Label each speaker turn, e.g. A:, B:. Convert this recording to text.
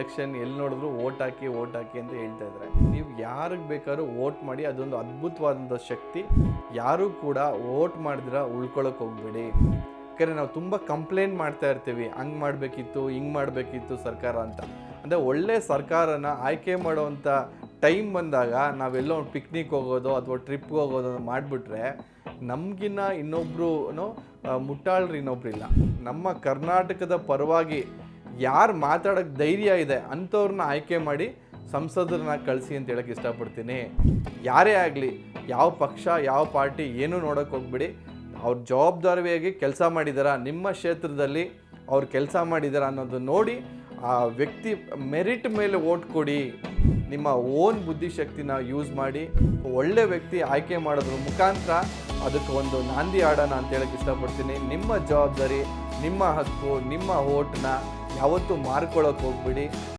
A: Election ಎಲ್ಲಿ ನೋಡಿದ್ರು vote ಹಾಕಿ ಅಂತ ಹೇಳ್ತಾ ಇದ್ದಾರೆ. ನೀವು ಯಾರಿಗೆ ಬೇಕಾದ್ರೂ ವೋಟ್ ಮಾಡಿ, ಅದೊಂದು ಅದ್ಭುತವಾದಂಥ ಶಕ್ತಿ. ಯಾರೂ ಕೂಡ ವೋಟ್ ಮಾಡಿದ್ರ ಉಳ್ಕೊಳ್ಳೋಕೆ ಹೋಗ್ಬೇಡಿ. ಯಾಕಂದರೆ ನಾವು ತುಂಬ ಕಂಪ್ಲೇಂಟ್ ಮಾಡ್ತಾ ಇರ್ತೀವಿ, ಹಂಗೆ ಮಾಡಬೇಕಿತ್ತು, ಹಿಂಗೆ ಮಾಡಬೇಕಿತ್ತು ಸರ್ಕಾರ ಅಂತ. ಅಂದರೆ ಒಳ್ಳೆ ಸರ್ಕಾರನ ಆಯ್ಕೆ ಮಾಡೋವಂಥ ಟೈಮ್ ಬಂದಾಗ ನಾವೆಲ್ಲೋ ಒಂದು ಪಿಕ್ನಿಕ್ ಹೋಗೋದು ಅಥವಾ ಟ್ರಿಪ್ಗೆ ಹೋಗೋದು ಮಾಡಿಬಿಟ್ರೆ ನಮಗಿನ್ನ ಇನ್ನೊಬ್ಬರು ಮುಟ್ಟಾಳ್ರು ಇನ್ನೊಬ್ರಿಲ್ಲ. ನಮ್ಮ ಕರ್ನಾಟಕದ ಪರವಾಗಿ ಯಾರು ಮಾತಾಡೋಕ್ಕೆ ಧೈರ್ಯ ಇದೆ ಅಂಥವ್ರನ್ನ ಆಯ್ಕೆ ಮಾಡಿ ಸಂಸದರನ್ನ ಕಳಿಸಿ ಅಂತ ಹೇಳೋಕ್ಕೆ ಇಷ್ಟಪಡ್ತೀನಿ. ಯಾರೇ ಆಗಲಿ, ಯಾವ ಪಕ್ಷ ಯಾವ ಪಾರ್ಟಿ ಏನೂ ನೋಡೋಕ್ಕೆ ಹೋಗ್ಬಿಡಿ. ಅವ್ರ ಜವಾಬ್ದಾರಿಯಾಗಿ ಕೆಲಸ ಮಾಡಿದಾರಾ, ನಿಮ್ಮ ಕ್ಷೇತ್ರದಲ್ಲಿ ಅವ್ರು ಕೆಲಸ ಮಾಡಿದಾರ ಅನ್ನೋದು ನೋಡಿ ಆ ವ್ಯಕ್ತಿ ಮೆರಿಟ್ ಮೇಲೆ ವೋಟ್ ಕೊಡಿ. ನಿಮ್ಮ ಓನ್ ಬುದ್ಧಿಶಕ್ತಿನ ಯೂಸ್ ಮಾಡಿ ಒಳ್ಳೆ ವ್ಯಕ್ತಿ ಆಯ್ಕೆ ಮಾಡೋದ್ರ ಮುಖಾಂತರ ಅದಕ್ಕೆ ಒಂದು ನಾಂದಿ ಆಡೋಣ ಅಂತ ಹೇಳಕ್ಕೆ ಇಷ್ಟಪಡ್ತೀನಿ. ನಿಮ್ಮ ಜವಾಬ್ದಾರಿ, ನಿಮ್ಮ ಹಕ್ಕು, ನಿಮ್ಮ ವೋಟ್ನ ಯಾವತ್ತೂ ಮಾರ್ಕೊಳ್ಳೋಕೆ ಹೋಗ್ಬಿಡಿ.